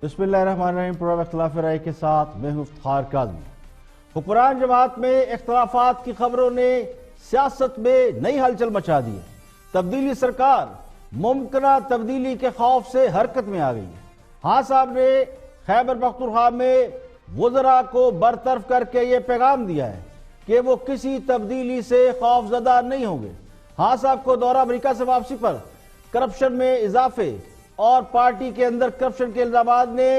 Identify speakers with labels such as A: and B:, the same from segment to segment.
A: بسم اللہ الرحمن الرحیم۔ پروگرام اختلاف رائے کے ساتھ میں ہوں افتخار کاظمی۔ حکمران جماعت میں اختلافات کی خبروں نے سیاست میں نئی ہلچل مچا دی ہے۔ تبدیلی سرکار ممکنہ تبدیلی کے خوف سے حرکت میں آ گئی ہے۔ ہاں صاحب نے خیبر پختونخوا میں وزراء کو برطرف کر کے یہ پیغام دیا ہے کہ وہ کسی تبدیلی سے خوف زدہ نہیں ہوں گے۔ ہاں صاحب کو دورہ امریکہ سے واپسی پر کرپشن میں اضافے اور پارٹی کے اندر کرپشن کے الزامات نے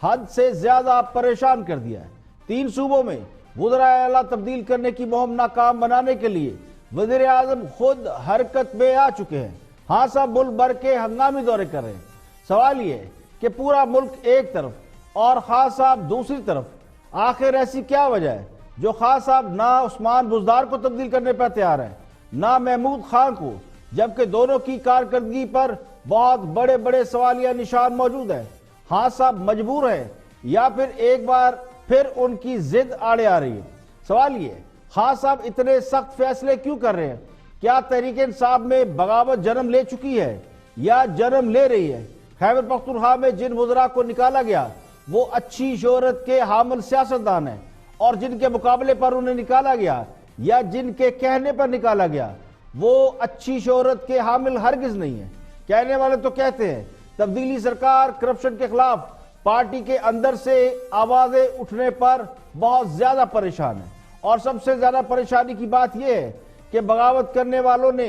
A: حد سے زیادہ پریشان کر دیا ہے۔ 3 صوبوں میں وزرائے اعلیٰ تبدیل کرنے کی مہم ناکام بنانے کے لیے وزیر اعظم خود حرکت میں آ چکے ہیں۔ ہاں صاحب ملک بھر کے ہنگامی دورے کر رہے ہیں۔ سوال یہ ہے کہ پورا ملک ایک طرف اور خان صاحب دوسری طرف، آخر ایسی کیا وجہ ہے جو خان صاحب نہ عثمان بزدار کو تبدیل کرنے پر تیار ہے نہ محمود خان کو، جبکہ دونوں کی کارکردگی پر بہت بڑے بڑے سوالیہ نشان موجود ہیں؟ ہاں صاحب مجبور ہیں یا پھر ایک بار پھر ان کی ضد آڑے آ رہی ہے؟ سوال یہ ہے خان صاحب اتنے سخت فیصلے کیوں کر رہے ہیں؟ کیا تحریک انصاف میں بغاوت جنم لے چکی ہے یا جنم لے رہی ہے؟ خیبر پختونخوا میں جن وزراء کو نکالا گیا وہ اچھی شہرت کے حامل سیاستدان ہیں، اور جن کے مقابلے پر انہیں نکالا گیا یا جن کے کہنے پر نکالا گیا وہ اچھی شہرت کے حامل ہرگز نہیں ہیں۔ کہنے والے تو کہتے ہیں تبدیلی سرکار کرپشن کے خلاف پارٹی کے اندر سے آوازیں اٹھنے پر بہت زیادہ پریشان ہے، اور سب سے زیادہ پریشانی کی بات یہ ہے کہ بغاوت کرنے والوں نے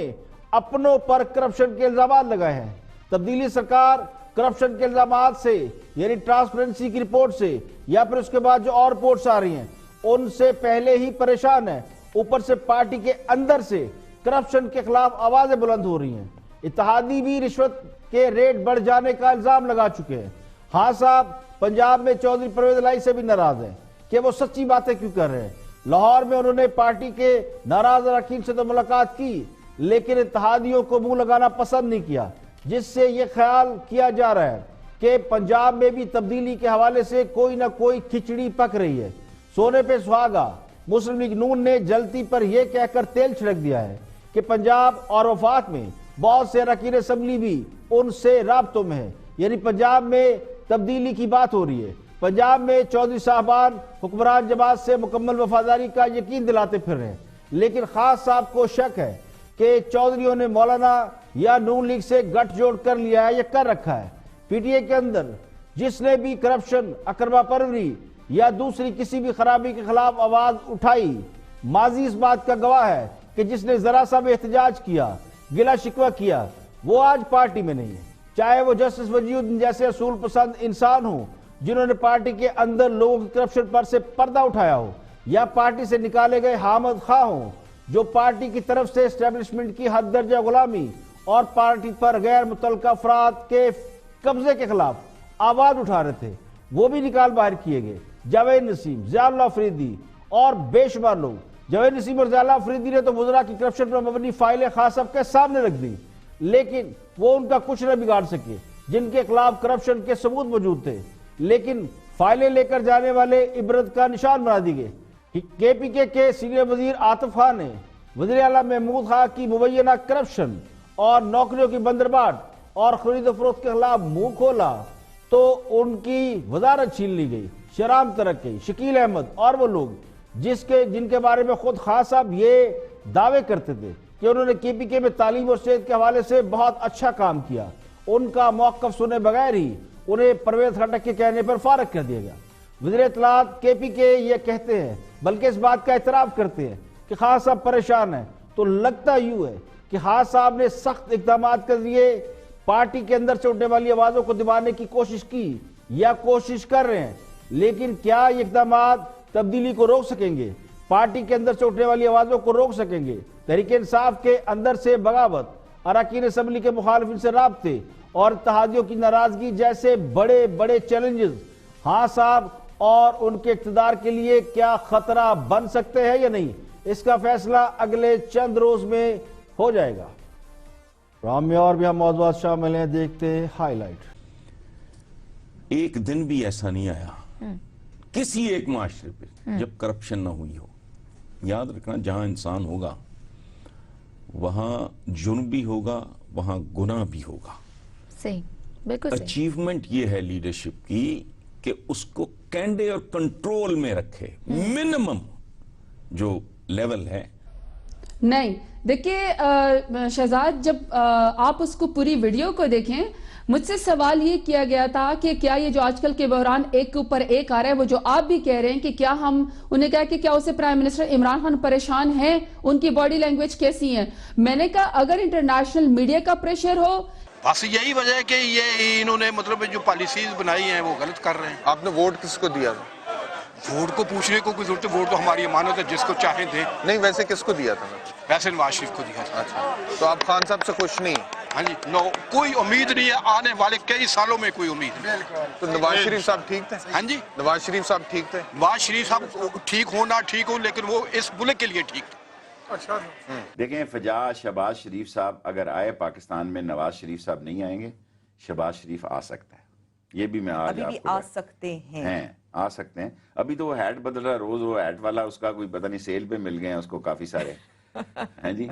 A: اپنوں پر کرپشن کے الزامات لگائے ہیں۔ تبدیلی سرکار کرپشن کے الزامات سے یعنی ٹرانسپیرنسی کی رپورٹ سے یا پھر اس کے بعد جو اور رپورٹس آ رہی ہیں ان سے پہلے ہی پریشان ہے، اوپر سے پارٹی کے اندر سے کرپشن کے خلاف آوازیں بلند ہو رہی ہیں۔ اتحادی بھی رشوت کے ریٹ بڑھ جانے کا الزام لگا چکے ہیں۔ ہاں صاحب پنجاب میں چودھری پرویز الہی سے بھی ناراض ہیں کہ وہ سچی باتیں کیوں کر رہے ہیں۔ لاہور میں انہوں نے پارٹی کے ناراض اراکین سے تو ملاقات کی لیکن اتحادیوں کو منہ لگانا پسند نہیں کیا، جس سے یہ خیال کیا جا رہا ہے کہ پنجاب میں بھی تبدیلی کے حوالے سے کوئی نہ کوئی کھچڑی پک رہی ہے۔ سونے پہ سہاگا مسلم لیگ نون نے جلتی پر یہ کہہ کر تیل چھڑک دیا ہے کہ پنجاب اور وفاق میں بہت سے اراکین اسمبلی بھی ان سے رابطوں میں ہیں، یعنی پنجاب میں تبدیلی کی بات ہو رہی ہے۔ پنجاب میں چودھری صاحبان حکمران جماعت سے مکمل وفاداری کا یقین دلاتے پھر رہے ہیں، لیکن خاص صاحب کو شک ہے کہ چودھریوں نے مولانا یا نون لیگ سے گٹھ جوڑ کر لیا ہے یا کر رکھا ہے۔ پی ٹی اے کے اندر جس نے بھی کرپشن، اقربا پروری یا دوسری کسی بھی خرابی کے خلاف آواز اٹھائی، ماضی اس بات کا گواہ ہے کہ جس نے ذرا سا بھی احتجاج کیا، گلہ شکوہ کیا، وہ آج پارٹی میں نہیں ہے۔ چاہے وہ جسٹس وجیہ الدین جیسے اصول پسند انسان ہوں جنہوں نے پارٹی کے اندر لوگوں کی کرپشن پر سے پردہ اٹھایا ہو، یا پارٹی سے نکالے گئے حامد خواہ ہوں جو پارٹی کی طرف سے اسٹیبلشمنٹ کی حد درجہ غلامی اور پارٹی پر غیر متعلقہ افراد کے قبضے کے خلاف آواز اٹھا رہے تھے، وہ بھی نکال باہر کیے گئے۔ جاوید نسیم، ضیاء اللہ افریدی اور بے شمار لوگ۔ جاوید نسیم اور ضیاء اللہ افریدی نے تو وزراء کی کرپشن پر مبنی فائلیں خان صاحب کے سامنے رکھ دی، لیکن وہ ان کا کچھ نہ بگاڑ سکے جن کے خلاف کرپشن کے ثبوت موجود تھے، لیکن فائلیں لے کر جانے والے عبرت کا نشان بنا دی گئے۔ کے پی کے سینئر وزیر عاطف خان نے وزیر اعلیٰ محمود خان کی مبینہ کرپشن اور نوکریوں کی بندرباٹ اور خرید و فروخت کے خلاف منہ کھولا تو ان کی وزارت چھین لی گئی۔ شیرام ترکی، شکیل احمد اور وہ لوگ جن کے بارے میں خود خان صاحب یہ دعوے کرتے تھے کہ انہوں نے کے پی کے میں تعلیم اور صحت کے حوالے سے بہت اچھا کام کیا، ان کا موقف سنے بغیر ہی انہیں پرویز خٹک کے کہنے پر فارغ کر دیا گیا۔ وزیر اطلاعات کے پی کے یہ کہتے ہیں بلکہ اس بات کا اعتراف کرتے ہیں کہ خان صاحب پریشان ہیں، تو لگتا یوں ہے کہ خان صاحب نے سخت اقدامات کے ذریعے پارٹی کے اندر سے اٹھنے والی آوازوں کو دبانے کی کوشش کی یا کوشش کر رہے ہیں، لیکن کیا یہ اقدامات تبدیلی کو روک سکیں گے؟ پارٹی کے اندر سے اٹھنے والی آوازوں کو روک سکیں گے؟ تحریک انصاف کے اندر سے بغاوت، اراکین اسمبلی کے مخالفین سے رابطے اور اتحادیوں کی ناراضگی جیسے بڑے بڑے چیلنجز ہاں صاحب اور ان کے اقتدار کے لیے کیا خطرہ بن سکتے ہیں یا نہیں، اس کا فیصلہ اگلے چند روز میں ہو جائے گا۔ پروگرام میں اور بھی ہم موضوعات شامل ہیں، دیکھتے ہیں ہائی لائٹ۔
B: ایک دن بھی ایسا نہیں آیا کسی ایک معاشرے پہ جب کرپشن نہ ہوئی ہو۔ یاد رکھنا جہاں انسان ہوگا وہاں جرم بھی ہوگا، وہاں گناہ بھی ہوگا۔
C: صحیح۔ بالکل
B: اچیومنٹ یہ ہے لیڈرشپ کی کہ اس کو کینڈے اور کنٹرول میں رکھے، منیمم جو لیول ہے.
D: نہیں دیکھیے شہزاد، جب آپ اس کو پوری ویڈیو کو دیکھیں، مجھ سے سوال یہ کیا گیا تھا کہ کیا یہ جو آج کل کے بحران ایک کے اوپر ایک آ رہا ہے، وہ جو آپ بھی کہہ رہے ہیں کہ کیا ہم انہیں کہا کہ کیا اسے پرائم منسٹر عمران خان پریشان ہیں، ان کی باڈی لینگویج کیسی ہے؟ میں نے کہا اگر انٹرنیشنل میڈیا کا پریشر ہو،
E: بس یہی وجہ ہے کہ یہ انہوں نے مطلب جو پالیسیز بنائی ہیں وہ غلط کر رہے ہیں.
F: آپ نے ووٹ کس کو دیا تھا؟
E: ووٹ کو پوچھنے کو کوئی ضرورت ہے؟ ووٹ تو ہماری امانت ہے، جس کو چاہیں دیں.
F: نہیں، ویسے کس کو دیا تھا؟
E: ویسے نواز شریف کو دیا تھا.
F: اچھا، تو آپ خان صاحب سے خوش نہیں؟
E: ہاں جی، نو، کوئی امید نہیں ہے آنے والے کئی سالوں میں، کوئی امید نہیں.
F: تو نواز شریف صاحب ٹھیک تھے؟
E: ہاں جی،
F: نواز شریف صاحب ٹھیک تھے؟
E: نواز شریف صاحب ٹھیک ہو نہ ٹھیک ہو، لیکن وہ اس ملک کے لیے ٹھیک تھے.
G: دیکھیں فجا شہباز شریف صاحب اگر آئے پاکستان میں، نواز شریف صاحب نہیں آئیں گے، شہباز شریف آ سکتا ہے. یہ بھی میں آج
H: ابھی بھی آ سکتے ہیں،
G: آ سکتے ہیں. ابھی تو وہ ہیٹ بدل رہا ہے روز، وہ ہیٹ والا اس کا کوئی پتہ نہیں سیل پہ مل گئے ہیں اس کو کافی سارے ہیں جی.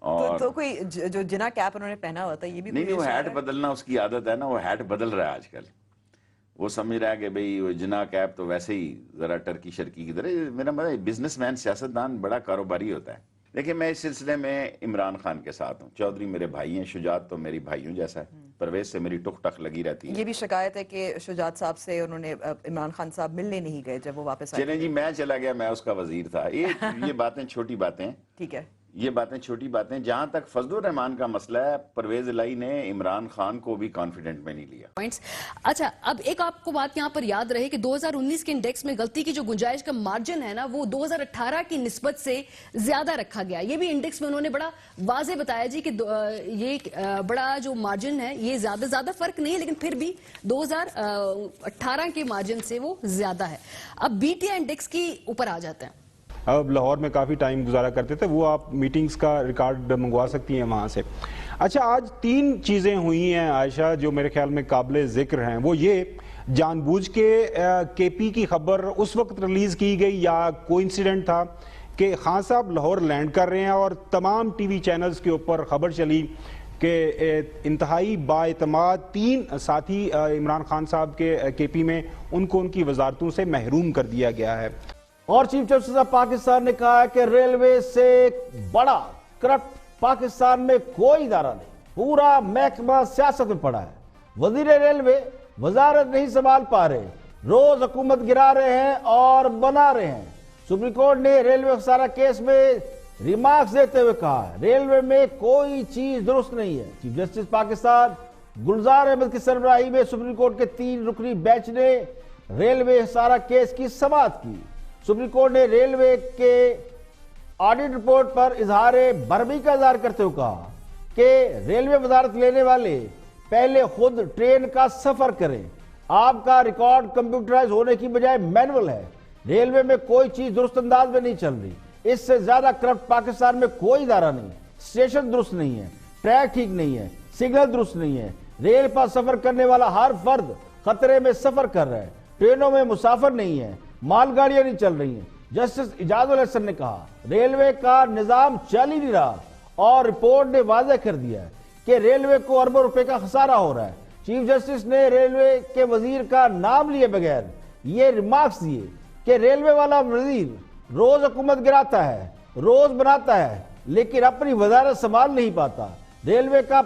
G: اور
H: تو کوئی جو جنا کیپ انہوں نے پہنا ہوا تھا یہ بھی
G: نہیں، وہ ہیٹ بدلنا اس کی عادت ہے نا، وہ ہیٹ بدل رہا ہے آج کل. وہ سمجھ رہا ہے کہ بھئی وہ جنا کیپ تو ویسے ہی ذرا ٹرکی شرکی کی طرح. میرا مطلب بزنس مین، سیاستدان بڑا کاروباری ہوتا ہے. دیکھیں میں اس سلسلے میں عمران خان کے ساتھ ہوں. چودھری میرے بھائی ہیں، شجاعت تو میری بھائیوں جیسا ہے، پرویز سے میری ٹک ٹک لگی رہتی ہے.
H: یہ بھی شکایت ہے کہ شجاعت صاحب سے انہوں نے عمران خان صاحب ملنے نہیں گئے جب وہ واپس آئے.
G: چلیں جی، میں چلا گیا، میں اس کا وزیر تھا. یہ باتیں چھوٹی باتیں،
H: ٹھیک ہے،
G: یہ باتیں چھوٹی باتیں. جہاں تک فضل الرحمان کا مسئلہ ہے، پرویز الہی نے عمران خان کو بھی کانفیڈنٹ میں نہیں لیا.
C: اچھا، اب ایک آپ کو بات یہاں پر یاد رہے کہ 2019 کے انڈیکس میں غلطی کی جو گنجائش کا مارجن ہے نا، وہ 2018 کی نسبت سے زیادہ رکھا گیا. یہ بھی انڈیکس میں انہوں نے بڑا واضح بتایا جی کہ یہ بڑا جو مارجن ہے یہ زیادہ فرق نہیں ہے، لیکن پھر بھی 2018 کے مارجن سے وہ زیادہ ہے. اب بی ٹی آئی انڈیکس کی اوپر آ جاتے ہیں.
I: اب لاہور میں کافی ٹائم گزارا کرتے تھے، وہ آپ میٹنگز کا ریکارڈ منگوا سکتی ہیں وہاں سے. اچھا، آج 3 چیزیں ہوئی ہیں عائشہ جو میرے خیال میں قابل ذکر ہیں. وہ یہ جان بوجھ کے پی کی خبر اس وقت ریلیز کی گئی یا کوئی انسیڈنٹ تھا کہ خان صاحب لاہور لینڈ کر رہے ہیں اور تمام ٹی وی چینلز کے اوپر خبر چلی کہ انتہائی بااعتماد 3 ساتھی عمران خان صاحب کے پی میں ان کو ان کی وزارتوں سے محروم کر دیا گیا ہے.
A: اور چیف جسٹس آف پاکستان نے کہا کہ ریلوے سے بڑا کرپٹ پاکستان میں کوئی ادارہ نہیں، پورا محکمہ سیاست میں پڑا ہے. وزیر ریلوے وزارت نہیں سنبھال پا رہے، روز حکومت گرا رہے ہیں اور بنا رہے ہیں. سپریم کورٹ نے ریلوے خسارہ کیس میں ریمارکس دیتے ہوئے کہا ریلوے میں کوئی چیز درست نہیں ہے. چیف جسٹس پاکستان گلزار احمد کی سربراہی میں سپریم کورٹ کے 3 رکنی بینچ نے ریلوے خسارہ کیس کی سماعت کی. سپریم کورٹ نے ریلوے کے آڈٹ رپورٹ پر اظہار برہمی کا اظہار کرتے ہوئے کہا کہ ریلوے وزارت لینے والے پہلے خود ٹرین کا سفر کریں. آپ کا ریکارڈ کمپیوٹرائز ہونے کی بجائے مینول ہے. ریلوے میں کوئی چیز درست انداز میں نہیں چل رہی. اس سے زیادہ کرپٹ پاکستان میں کوئی ادارہ نہیں. اسٹیشن درست نہیں ہے، ٹریک ٹھیک نہیں ہے، سگنل درست نہیں ہے. ریل پر سفر کرنے والا ہر فرد خطرے میں سفر کر رہا ہے. ٹرینوں میں مسافر نہیں ہے، مال گاڑیاں نہیں چل رہی ہیں. جسٹس اجاز الحسن نے کہا ریلوے کا نظام چل ہی نہیں رہا اور رپورٹ نے واضح کر دیا ہے کہ ریلوے کو اربوں روپے کا خسارہ ہو رہا ہے. چیف جسٹس نے ریلوے کے وزیر کا نام لیے بغیر یہ ریمارکس دیے کہ ریلوے والا وزیر روز حکومت گراتا ہے، روز بناتا ہے، لیکن اپنی وزارت سنبھال نہیں پاتا. ریلوے کا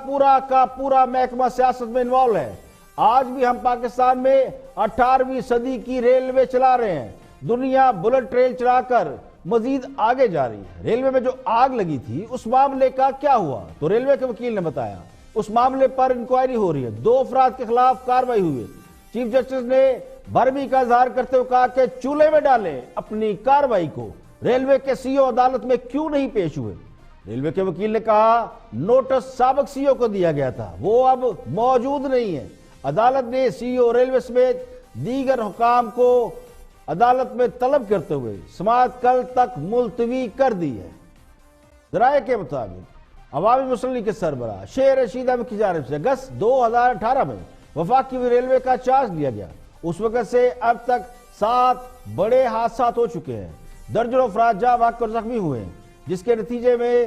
A: پورا محکمہ سیاست میں انوالو ہے. آج بھی ہم پاکستان میں 18ویں صدی کی ریلوے چلا رہے ہیں. دنیا بلٹ ٹرین چلا کر مزید آگے جا رہی ہے. ریلوے میں جو آگ لگی تھی اس معاملے کا کیا ہوا؟ تو ریلوے کے وکیل نے بتایا اس معاملے پر انکوائری ہو رہی ہے. 2 افراد کے خلاف کارروائی ہوئی. چیف جسٹس نے برہمی کا اظہار کرتے ہوئے کہا کہ چولہے میں ڈالیں اپنی کارروائی کو. ریلوے کے سی او عدالت میں کیوں نہیں پیش ہوئے؟ ریلوے کے وکیل نے کہا نوٹس سابق سی او کو دیا گیا تھا، وہ اب موجود نہیں ہے. عدالت نے سی او ریلوے سمیت دیگر حکام کو عدالت میں طلب کرتے ہوئے سماعت کل تک ملتوی کر دی ہے. ذرائع کے مطابق عوامی مسلح کے سربراہ شیر رشید احمد کی جانب سے اگست 2018 میں وفاقی ریلوے کا چارج لیا گیا. اس وقت سے اب تک 7 بڑے حادثات ہو چکے ہیں. درجنوں افراد جاں بحق اور زخمی ہوئے ہیں، جس کے نتیجے میں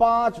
A: 5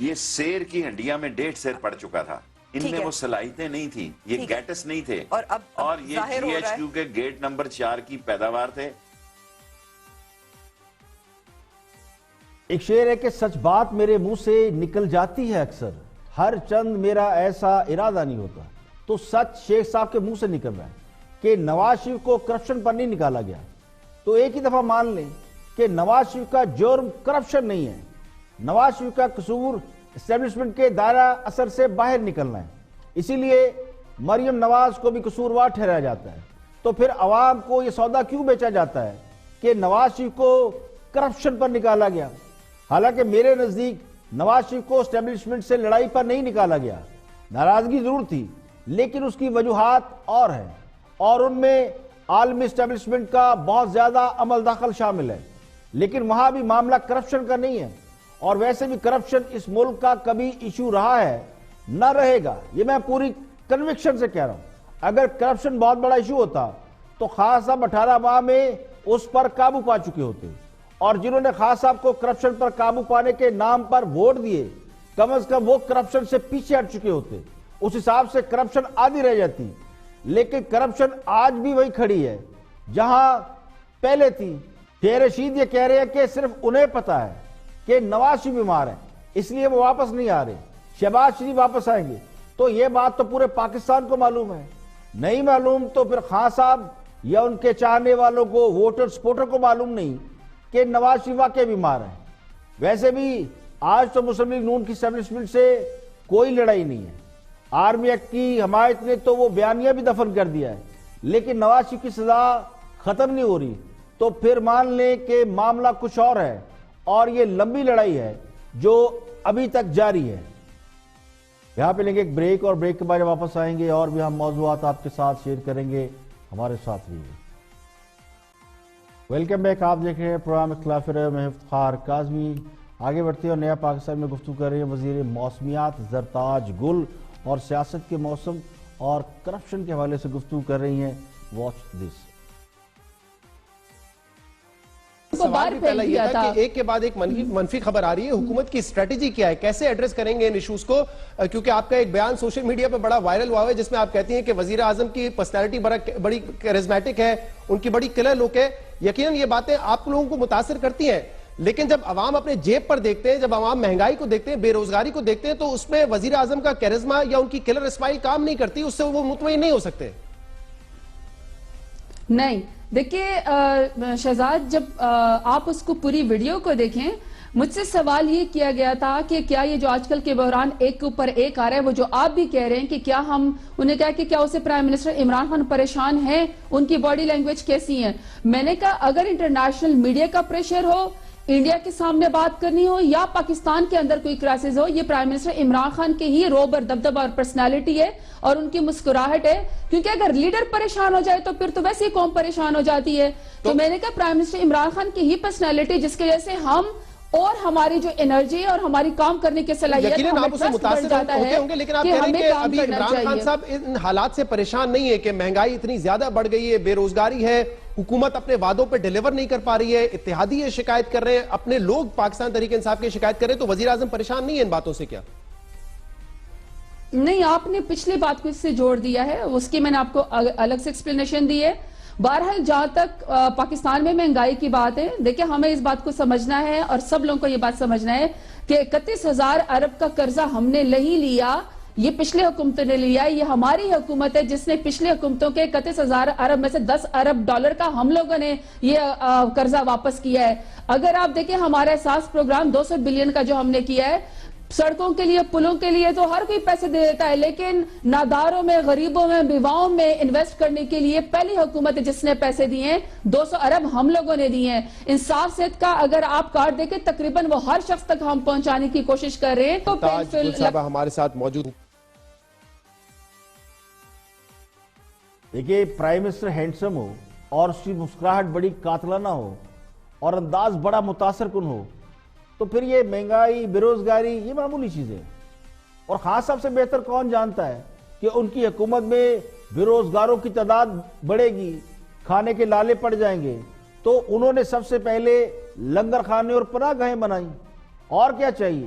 G: یہ سیر کی ہنڈیاں میں 1.5 سیر پڑ چکا تھا، ان میں وہ صلاحیتیں نہیں تھی، یہ گیٹس نہیں تھے، اور یہ جی ایچ کیو کے گیٹ نمبر 4 کی پیداوار تھے۔
A: ایک شعر ہے کہ سچ بات میرے منہ سے نکل جاتی ہے اکثر، ہر چند میرا ایسا ارادہ نہیں ہوتا۔ تو سچ شیخ صاحب کے منہ سے نکل رہا ہے کہ نواز شریف کو کرپشن پر نہیں نکالا گیا، تو ایک ہی دفعہ مان لیں کہ نواز شریف کا جرم کرپشن نہیں ہے، نواز شریف کا قصور اسٹیبلشمنٹ کے دائرہ اثر سے باہر نکلنا ہے، اسی لیے مریم نواز کو بھی قصوروار ٹھہرایا جاتا ہے۔ تو پھر عوام کو یہ سودا کیوں بیچا جاتا ہے کہ نواز شریف کو کرپشن پر نکالا گیا؟ حالانکہ میرے نزدیک نواز شریف کو اسٹیبلشمنٹ سے لڑائی پر نہیں نکالا گیا، ناراضگی ضرور تھی لیکن اس کی وجوہات اور ہیں، اور ان میں عالمی اسٹیبلشمنٹ کا بہت زیادہ عمل دخل شامل ہے، لیکن وہاں بھی معاملہ کرپشن کا نہیں ہے، اور ویسے بھی کرپشن اس ملک کا کبھی ایشو رہا ہے، نہ رہے گا، یہ میں پوری کنوکشن سے کہہ رہا ہوں۔ اگر کرپشن بہت بڑا ایشو ہوتا تو خان صاحب 18 ماہ میں اس پر قابو پا چکے ہوتے، اور جنہوں نے خان صاحب کو کرپشن پر قابو پانے کے نام پر ووٹ دیے، کم از کم وہ کرپشن سے پیچھے ہٹ چکے ہوتے، اس حساب سے کرپشن آدھی رہ جاتی۔ لیکن کرپشن آج بھی وہی کھڑی ہے جہاں پہلے تھی۔ شیخ رشید یہ کہہ رہے ہیں کہ صرف انہیں پتا ہے کہ نواز شریف بیمار ہے، اس لیے وہ واپس نہیں آ رہے، شہباز شریف واپس آئیں گے، تو یہ بات تو پورے پاکستان کو معلوم ہے، نہیں معلوم تو پھر خان صاحب یا ان کے چاہنے والوں کو، ووٹر سپورٹر کو معلوم نہیں کہ نواز شریف واقعی بیمار ہے۔ ویسے بھی آج تو مسلم لیگ نون کی اسٹیبلشمنٹ سے کوئی لڑائی نہیں ہے، آرمی ایکٹ کی حمایت نے تو وہ بیانیہ بھی دفن کر دیا ہے، لیکن نواز شریف کی سزا ختم نہیں ہو رہی، تو پھر مان لیں کہ معاملہ کچھ اور ہے، اور یہ لمبی لڑائی ہے جو ابھی تک جاری ہے۔ یہاں پہ لیں گے ایک بریک، اور بریک کے بعد واپس آئیں گے اور بھی ہم موضوعات آپ کے ساتھ شیئر کریں گے، ہمارے ساتھ رہیے۔ ویلکم بیک، آپ دیکھ رہے ہیں پروگرام اختلاف رائے، میں افتخار کاظمی۔ آگے بڑھتے ہیں اور نیا پاکستان میں گفتگو کر رہے ہیں وزیر موسمیات زرتاج گل، اور سیاست کے موسم اور کرپشن کے حوالے سے گفتگو کر رہی ہیں۔ Watch this.
J: سوال بھی پہلا یہ تھا کہ ایک کے بعد ایک منفی خبر آ رہی ہے، حکومت کی اسٹریٹجی کیا ہے، کیسے ایڈریس کریں گے ان ایشوز کو؟ کیونکہ آپ کا ایک بیان سوشل میڈیا پہ بڑا وائرل ہوا ہے جس میں آپ کہتی ہیں کہ وزیر اعظم کی پرسنالٹی بڑی کیرزمیٹک ہے، ان کی بڑی کلر لک ہے۔ یقیناً یہ باتیں آپ لوگوں کو متاثر کرتی ہیں، لیکن جب عوام اپنے جیب پر دیکھتے ہیں، جب عوام مہنگائی کو دیکھتے ہیں، بے روزگاری کو دیکھتے ہیں، تو اس میں وزیر اعظم کا کیرزما یا ان کی کلر اسمائل کام نہیں کرتی، اس سے وہ مطمئن نہیں ہو سکتے۔
D: نہیں دیکھیے شہزاد، جب آپ اس کو پوری ویڈیو کو دیکھیں، مجھ سے سوال یہ کیا گیا تھا کہ کیا یہ جو آج کل کے بحران ایک کے اوپر ایک آ رہا ہے، وہ جو آپ بھی کہہ رہے ہیں کہ کیا انہیں کہا کہ کیا اسے پرائم منسٹر عمران خان پریشان ہیں، ان کی باڈی لینگویج کیسی ہے؟ میں نے کہا اگر انٹرنیشنل میڈیا کا پریشر ہو، انڈیا کے سامنے بات کرنی ہو، یا پاکستان کے اندر کوئی کرائسس ہو، یہ پرائم منسٹر عمران خان کے ہی روب اور دبدبہ اور پرسنالٹی ہے اور ان کی مسکراہٹ ہے، کیونکہ اگر لیڈر پریشان ہو جائے تو پھر تو ویسے ہی قوم پریشان ہو جاتی ہے۔ تو میں نے کہا پرائم منسٹر عمران خان کی ہی پرسنالٹی جس کی وجہ سے ہم اور ہماری جو انرجی اور ہماری کام کرنے کی صلاحیت
J: یقیناً آپ اسے متاثر ہوتے ہوں گے، لیکن آپ کہہ رہے ہیں کہ ابھی عمران خان صاحب ان حالات سے پریشان نہیں ہے کہ مہنگائی اتنی زیادہ بڑھ گئی ہے، بے روزگاری ہے، حکومت اپنے وعدوں پہ ڈیلیور نہیں کر پا رہی ہے، اتحادی یہ شکایت کر رہے ہیں، اپنے لوگ پاکستان تحریک انصاف کی شکایت کر رہے ہیں، تو وزیر اعظم پریشان نہیں ہے ان باتوں سے کیا؟
D: نہیں، آپ نے پچھلی بات کو اس سے جوڑ دیا ہے، اس کی میں نے آپ کو الگ سے ایکسپلینیشن دی ہے۔ بہرحال جہاں تک پاکستان میں مہنگائی کی بات ہے، دیکھیں ہمیں اس بات کو سمجھنا ہے اور سب لوگوں کو یہ بات سمجھنا ہے کہ 31,000 ارب کا قرضہ ہم نے نہیں لیا، یہ پچھلے حکومتوں نے لیا، یہ ہماری حکومت ہے جس نے پچھلے حکومتوں کے 31,000 ارب میں سے 10 ارب ڈالر کا ہم لوگوں نے یہ قرضہ واپس کیا ہے۔ اگر آپ دیکھیں ہمارا احساس پروگرام 200 بلین کا جو ہم نے کیا ہے، سڑکوں کے لیے، پلوں کے لیے تو ہر کوئی پیسے دے دیتا ہے، لیکن ناداروں میں، غریبوں میں، بیواؤں میں انویسٹ کرنے کے لیے پہلی حکومت ہے جس نے پیسے دیے ہیں، 200 ارب ہم لوگوں نے دیے ہیں۔ انصاف صحت کا اگر آپ کارڈ دیکھیں تقریباً وہ ہر شخص تک ہم پہنچانے کی کوشش کر رہے ہیں۔ تو
J: تاج گل صاحبہ ہمارے ساتھ موجود ہیں۔
A: دیکھیے پرائم منسٹر ہینڈسم ہو اور اس کی مسکراہٹ بڑی قاتلانہ ہو اور انداز بڑا متاثر کن ہو تو پھر یہ مہنگائی، بے روزگاری یہ معمولی چیزیں، اور خان صاحب سے بہتر کون جانتا ہے کہ ان کی حکومت میں بے روزگاروں کی تعداد بڑھے گی، کھانے کے لالے پڑ جائیں گے، تو انہوں نے سب سے پہلے لنگر خانے اور پناہ گاہیں بنائیں، اور کیا چاہیے؟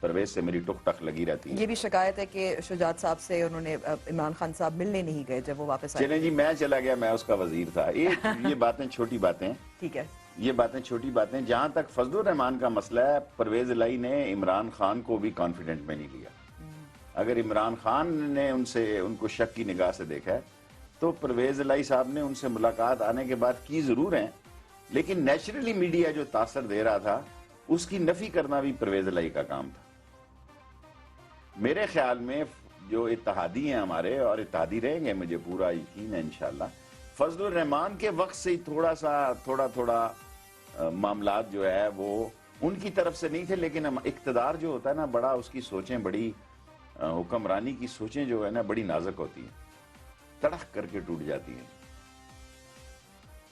G: پرویز سے میری ٹک ٹک لگی رہتی ہے.
H: یہ بھی شکایت ہے کہ شجاعت صاحب سے انہوں نے عمران خان صاحب ملنے نہیں گئے جب وہ واپس آئے.
G: چلیں جی میں چلا گیا, میں اس کا وزیر تھا. یہ باتیں چھوٹی باتیں ہیں,
H: ٹھیک ہے,
G: یہ باتیں چھوٹی باتیں. جہاں تک فضل الرحمان کا مسئلہ ہے, پرویز الہی نے عمران خان کو بھی کانفیڈنٹ میں نہیں لیا. اگر عمران خان نے ان کو شک کی نگاہ سے دیکھا ہے تو پرویز الہی صاحب نے ان سے ملاقات آنے کے بعد کی ضرور ہیں, لیکن نیچرلی میڈیا جو تاثر دے رہا تھا اس کی نفی کرنا بھی پرویز الہی کا کام تھا. میرے خیال میں جو اتحادی ہیں ہمارے, اور اتحادی رہیں گے, مجھے پورا یقین ہے انشاءاللہ, فضل الرحمان کے وقت سے ہی تھوڑا معاملات جو ہے وہ ان کی طرف سے نہیں تھے, لیکن اقتدار جو ہوتا ہے نا بڑا, اس کی سوچیں بڑی, حکمرانی کی سوچیں جو ہے نا بڑی نازک ہوتی ہیں, تڑخ کر کے ٹوٹ جاتی ہیں.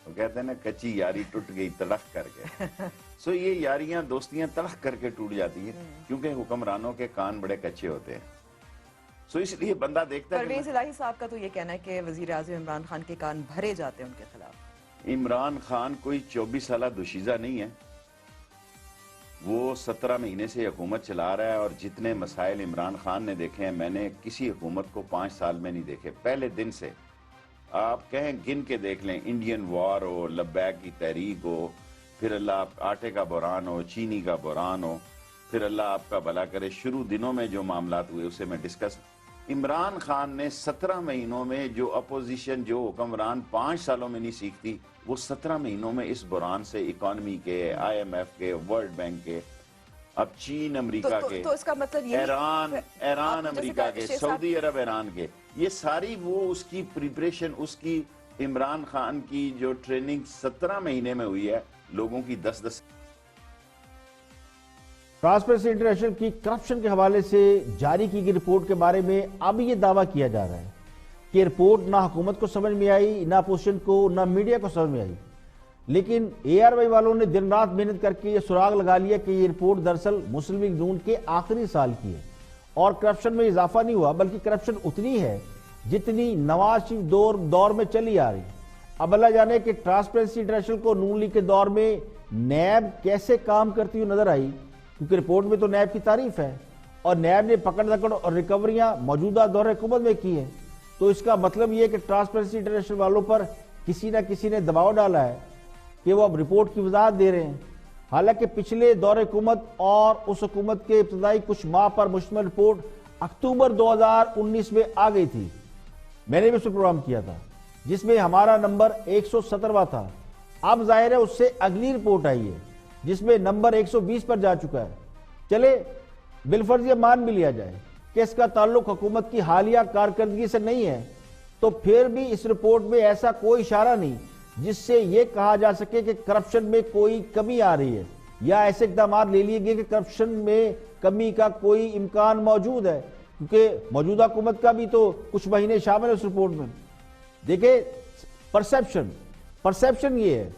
G: وہ کہتے ہیں نا کچی یاری ٹوٹ گئی تڑخ کر کے. سو یہ یاریاں دوستیاں تڑخ کر کے ٹوٹ جاتی ہیں کیونکہ حکمرانوں کے کان بڑے کچے ہوتے ہیں. سو اس لیے بندہ دیکھتا ہے.
H: پرویز الہی صاحب کا تو یہ کہنا ہے کہ وزیر اعظم عمران خان کے کان بھرے جاتے ہیں ان کے خلاف.
G: عمران خان کوئی 24 سالہ دوشیزہ نہیں ہے, وہ 17 مہینے سے حکومت چلا رہا ہے, اور جتنے مسائل عمران خان نے دیکھے ہیں میں نے کسی حکومت کو 5 سال میں نہیں دیکھے. پہلے دن سے آپ کہیں گن کے دیکھ لیں, انڈین وار ہو, لبیک کی تحریک ہو, پھر اللہ آٹے کا بحران ہو, چینی کا بحران ہو, پھر اللہ آپ کا بھلا کرے شروع دنوں میں جو معاملات ہوئے اسے میں ڈسکس. عمران خان نے 17 مہینوں میں جو اپوزیشن, جو حکمران 5 سالوں میں نہیں سیکھتی, وہ 17 مہینوں میں اس بحران سے اکانومی کے, IMF کے, ورلڈ بینک کے, اب چین امریکہ کے,
H: تو اس کا مطلب یہ
G: ایران امریکہ کے, سعودی عرب ایران کے, یہ ساری وہ اس کی پریپریشن, اس کی عمران خان کی جو ٹریننگ 17 مہینے میں ہوئی ہے, لوگوں کی 10-10.
A: ٹرانسپیرنسی انٹرنیشنل کی کرپشن کے حوالے سے جاری کی گئی رپورٹ کے بارے میں اب یہ دعویٰ کیا جا رہا ہے کہ رپورٹ نہ حکومت کو سمجھ میں آئی, نہ اپوزیشن کو, نہ میڈیا کو سمجھ میں آئی, لیکن ARY والوں نے دن رات محنت کر کے یہ سراغ لگا لیا کہ یہ رپورٹ دراصل مسلم لیگ نون کے آخری سال کی ہے, اور کرپشن میں اضافہ نہیں ہوا بلکہ کرپشن اتنی ہے جتنی نواز شریف دور میں چلی آ رہی. اب اللہ جانے کہ ٹرانسپیرنسی انٹرنیشنل کو نون لیگ کے دور میں نیب کیسے کام کرتی ہوئی نظر آئی, کیونکہ رپورٹ میں تو نیب کی تعریف ہے, اور نیب نے پکڑ دکڑ اور ریکوریاں موجودہ دور حکومت میں کی ہیں. تو اس کا مطلب یہ ہے کہ ٹرانسپیرنسی انٹرنیشنل والوں پر کسی نہ کسی نے دباؤ ڈالا ہے کہ وہ اب رپورٹ کی وضاحت دے رہے ہیں. حالانکہ پچھلے دور حکومت اور اس حکومت کے ابتدائی کچھ ماہ پر مشتمل رپورٹ اکتوبر 2019 میں آ گئی تھی. میں نے بھی اس پر پروگرام کیا تھا جس میں ہمارا نمبر 117واں تھا. اب ظاہر ہے اس سے اگلی رپورٹ آئی ہے جس میں نمبر 120 پر جا چکا ہے. چلے بالفرض یہ مان بھی لیا جائے کہ اس کا تعلق حکومت کی حالیہ کارکردگی سے نہیں ہے, تو پھر بھی اس رپورٹ میں ایسا کوئی اشارہ نہیں جس سے یہ کہا جا سکے کہ کرپشن میں کوئی کمی آ رہی ہے, یا ایسے اقدامات لے لیے گئے کہ کرپشن میں کمی کا کوئی امکان موجود ہے, کیونکہ موجودہ حکومت کا بھی تو کچھ مہینے شامل ہے اس رپورٹ میں. دیکھیں پرسیپشن یہ ہے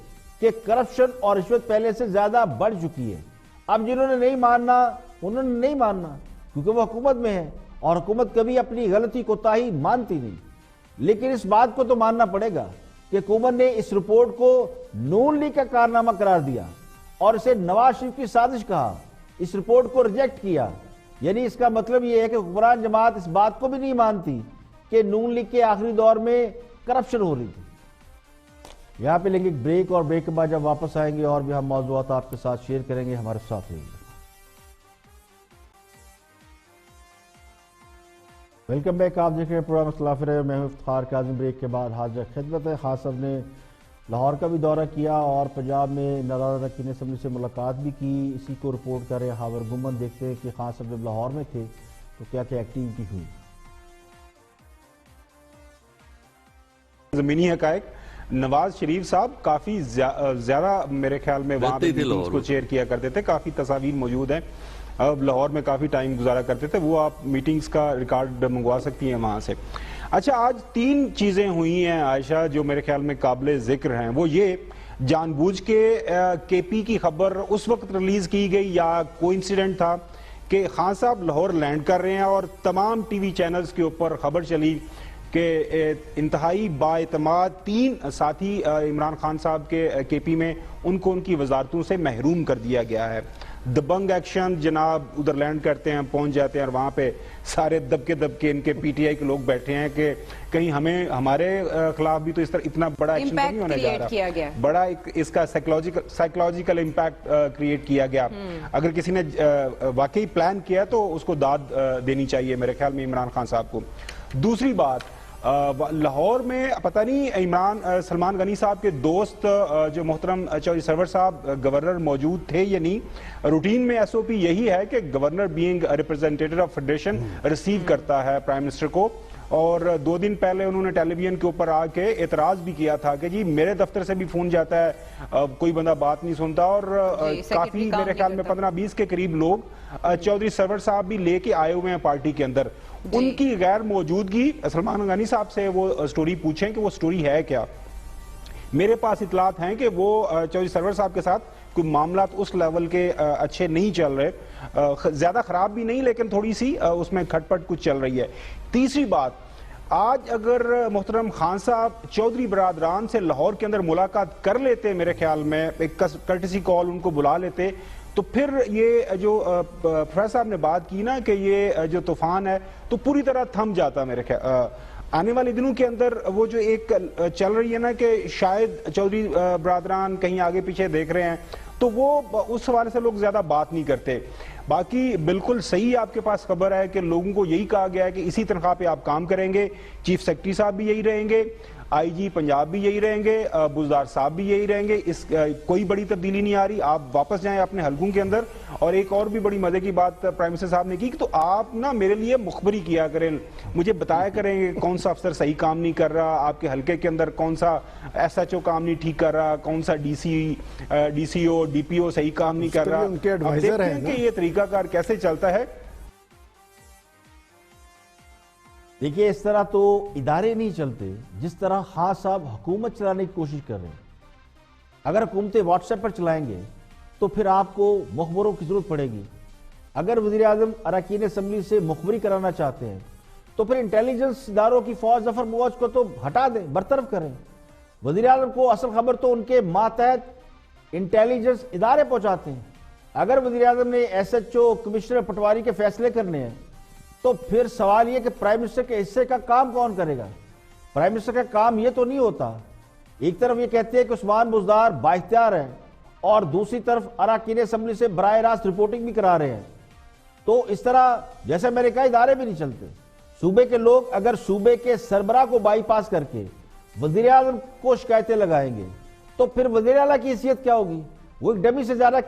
A: کہ کرپشن اور رشوت پہلے سے زیادہ بڑھ چکی ہے. اب جنہوں نے نہیں ماننا انہوں نے نہیں ماننا کیونکہ وہ حکومت میں ہے, اور حکومت کبھی اپنی غلطی کوتاہی مانتی نہیں. لیکن اس بات کو تو ماننا پڑے گا کہ حکومت نے اس رپورٹ کو نون لیگ کا کارنامہ قرار دیا اور اسے نواز شریف کی سازش کہا, اس رپورٹ کو ریجیکٹ کیا. یعنی اس کا مطلب یہ ہے کہ حکمران جماعت اس بات کو بھی نہیں مانتی کہ نون لیگ کے آخری دور میں کرپشن ہو رہی تھی. یہاں پہ لیں گے ایک بریک, اور بریک کے بعد جب واپس آئیں گے اور بھی ہم موضوعات آپ کے ساتھ شیئر کریں گے. ہمارے ساتھ رہیے. Welcome back. آپ دیکھ رہے ہیں پروگرام اختلاف رائے, میں ہوں افتخار کاظم. بریک کے بعد حاضر خدمت ہے. خان صاحب نے لاہور کا بھی دورہ کیا اور پنجاب میں نادر رکین اسمبلی سے ملاقات بھی کی. اسی کو رپورٹ کر رہے ہاور گمن. دیکھتے ہیں کہ خان صاحب جب لاہور میں تھے تو کیا کیا ایکٹیویٹی ہوئی.
I: زمینی حقائق, نواز شریف صاحب کافی زیادہ میرے خیال میں وہاں پہ میٹنگز کو چیئر کیا کرتے تھے. کافی تصاویر موجود ہیں, اب لاہور میں کافی ٹائم گزارا کرتے تھے, وہ آپ میٹنگز کا ریکارڈ منگوا سکتی ہیں وہاں سے. اچھا, آج 3 چیزیں ہوئی ہیں عائشہ جو میرے خیال میں قابل ذکر ہیں. وہ یہ جان بوجھ کے KP کی خبر اس وقت ریلیز کی گئی یا کوئی انسیڈنٹ تھا کہ خان صاحب لاہور لینڈ کر رہے ہیں اور تمام ٹی وی چینلز کے اوپر خبر چلی کہ انتہائی بااعتماد 3 ساتھی عمران خان صاحب کے KP میں ان کو ان کی وزارتوں سے محروم کر دیا گیا ہے. دبنگ ایکشن جناب ادھر لینڈ کرتے ہیں, پہنچ جاتے ہیں اور وہاں پہ سارے دب کے ان کے پی ٹی آئی کے لوگ بیٹھے ہیں کہ کہیں ہمارے خلاف بھی تو اس طرح اتنا بڑا ایکشن نہیں ہونے جا رہا, بڑا اس کا سائیکولوجیکل امپیکٹ کریٹ کیا گیا. اگر کسی نے واقعی پلان کیا تو اس کو داد دینی چاہیے میرے خیال میں عمران خان صاحب کو. دوسری بات, لاہور میں پتہ نہیں سلمان غنی صاحب کے دوست جو محترم چودھری سرور صاحب گورنر موجود تھے یا نہیں. روٹین میں ایس او پی یہی ہے کہ governor being representative of federation receive کرتا ہے پرائم منسٹر کو, اور 2 دن پہلے انہوں نے ٹیلی ویژن کے اوپر آ کے اعتراض بھی کیا تھا کہ جی میرے دفتر سے بھی فون جاتا ہے, کوئی بندہ بات نہیں سنتا, اور کافی میرے خیال میں 15-20 کے قریب لوگ چودھری سرور صاحب بھی لے کے آئے ہوئے ہیں پارٹی کے اندر. ان کی غیر موجودگی, سلمان غنی صاحب سے وہ سٹوری پوچھیں کہ وہ سٹوری ہے کیا. میرے پاس اطلاعات ہیں کہ وہ چودھری سرور صاحب کے ساتھ کوئی معاملات اس لیول کے اچھے نہیں چل رہے, زیادہ خراب بھی نہیں لیکن تھوڑی سی اس میں کھٹ پٹ کچھ چل رہی ہے. تیسری بات, آج اگر محترم خان صاحب چودھری برادران سے لاہور کے اندر ملاقات کر لیتے, میرے خیال میں ایک کرٹسی کال ان کو بلا لیتے, تو پھر یہ جو پروفیسر صاحب نے بات کی نا کہ یہ جو طوفان ہے تو پوری طرح تھم جاتا. میرے خیال آنے والے دنوں کے اندر وہ جو ایک چل رہی ہے نا کہ شاید چودھری برادران کہیں آگے پیچھے دیکھ رہے ہیں, تو وہ اس حوالے سے لوگ زیادہ بات نہیں کرتے. باقی بالکل صحیح آپ کے پاس خبر ہے کہ لوگوں کو یہی کہا گیا ہے کہ اسی تنخواہ پہ آپ کام کریں گے, چیف سیکرٹری صاحب بھی یہی رہیں گے, آئی جی پنجاب بھی یہی رہیں گے, بزدار صاحب بھی یہی رہیں گے, کوئی بڑی تبدیلی نہیں آ رہی. آپ واپس جائیں اپنے حلقوں کے اندر. اور ایک اور بھی بڑی مزے کی بات پرائم منسٹر صاحب نے کی کہ تو آپ نا میرے لیے مخبری کیا کریں, مجھے بتایا کریں کہ کون سا افسر صحیح کام نہیں کر رہا آپ کے حلقے کے اندر, کون سا ایس ایچ او کام نہیں ٹھیک کر رہا, کون سا D C O D P او صحیح کام نہیں کر رہا. آپ دیکھتے ہیں کہ یہ طریقہ کار کیسے چلتا ہے.
A: دیکھیے اس طرح تو ادارے نہیں چلتے جس طرح خان صاحب حکومت چلانے کی کوشش کر رہے ہیں. اگر حکومتیں واٹس ایپ پر چلائیں گے تو پھر آپ کو مخبروں کی ضرورت پڑے گی. اگر وزیر اعظم اراکین اسمبلی سے مخبری کرانا چاہتے ہیں تو پھر انٹیلیجنس اداروں کی فوج ظفر موج کو تو ہٹا دیں, برطرف کریں. وزیر اعظم کو اصل خبر تو ان کے ماتحت انٹیلیجنس ادارے پہنچاتے ہیں. اگر وزیر اعظم نے S H O commissioner patwari کے فیصلے کرنے ہیں تو پھر سوال یہ کہ پرائم منسٹر کے حصے کا کام کون کرے گا. پرائم منسٹر کا کام یہ تو نہیں ہوتا. ایک طرف یہ کہتے ہیں کہ عثمان بزدار بااختیار ہیں اور دوسری طرف اراکین اسمبلی سے براہ راست رپورٹنگ بھی کرا رہے ہیں. تو اس طرح جیسے میں نے کہا ادارے بھی نہیں چلتے. صوبے کے لوگ اگر صوبے کے سربراہ کو بائی پاس کر کے وزیر اعظم کو شکایتیں لگائیں گے تو پھر وزیر اعلیٰ کی حیثیت کیا ہوگی؟ وہ ایک ڈمی سے زیادہ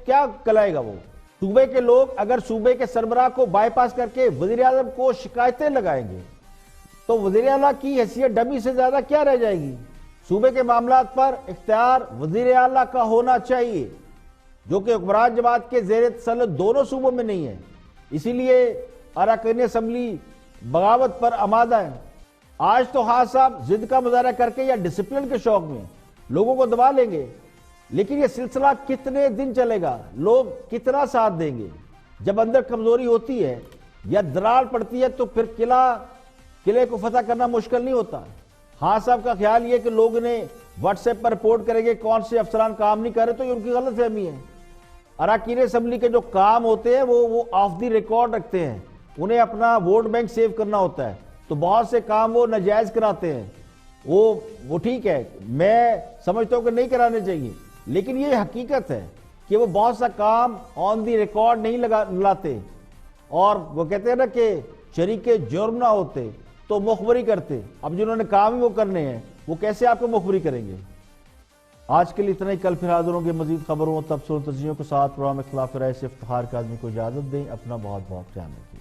A: کیا کلائے گا. وہ صوبے کے لوگ اگر صوبے کے سربراہ کو بائی پاس کر کے وزیر اعظم کو شکایتیں لگائیں گے تو وزیر اعلیٰ کی حیثیت ڈمی سے زیادہ کیا رہ جائے گی؟ صوبے کے معاملات پر اختیار وزیر اعلیٰ کا ہونا چاہیے, جو کہ حکمران جماعت کے زیر تسلط دونوں صوبوں میں نہیں ہے. اسی لیے اراکین اسمبلی بغاوت پر آمادہ ہے. آج تو خان صاحب ضد کا مظاہرہ کر کے یا ڈسپلن کے شوق میں لوگوں کو دبا لیں گے, لیکن یہ سلسلہ کتنے دن چلے گا؟ لوگ کتنا ساتھ دیں گے؟ جب اندر کمزوری ہوتی ہے یا درار پڑتی ہے تو پھر قلعے کو فتح کرنا مشکل نہیں ہوتا. خان صاحب کا خیال یہ کہ لوگ نے واٹس ایپ پر رپورٹ کریں گے کون سے افسران کام نہیں کر رہے, تو یہ ان کی غلط فہمی ہے. اراکین اسمبلی کے جو کام ہوتے ہیں وہ آف دی ریکارڈ رکھتے ہیں, انہیں اپنا ووٹ بینک سیو کرنا ہوتا ہے, تو بہت سے کام وہ ناجائز کراتے ہیں. وہ ٹھیک ہے, میں سمجھتا ہوں کہ نہیں کرانے چاہیے, لیکن یہ حقیقت ہے کہ وہ بہت سا کام آن دی ریکارڈ نہیں لاتے, اور وہ کہتے ہیں نا کہ شریک جرم نہ ہوتے تو مخبری کرتے. اب جنہوں نے کام ہی وہ کرنے ہیں وہ کیسے آپ کو مخبری کریں گے؟ آج کے لیے اتنا ہی. کل پھر حاضر ہوں گے مزید خبروں تبصروں تجزیوں کے ساتھ. پروگرام اختلاف رائے سے افتخار کاظمی کو اجازت دیں. اپنا بہت بہت خیال رکھیے.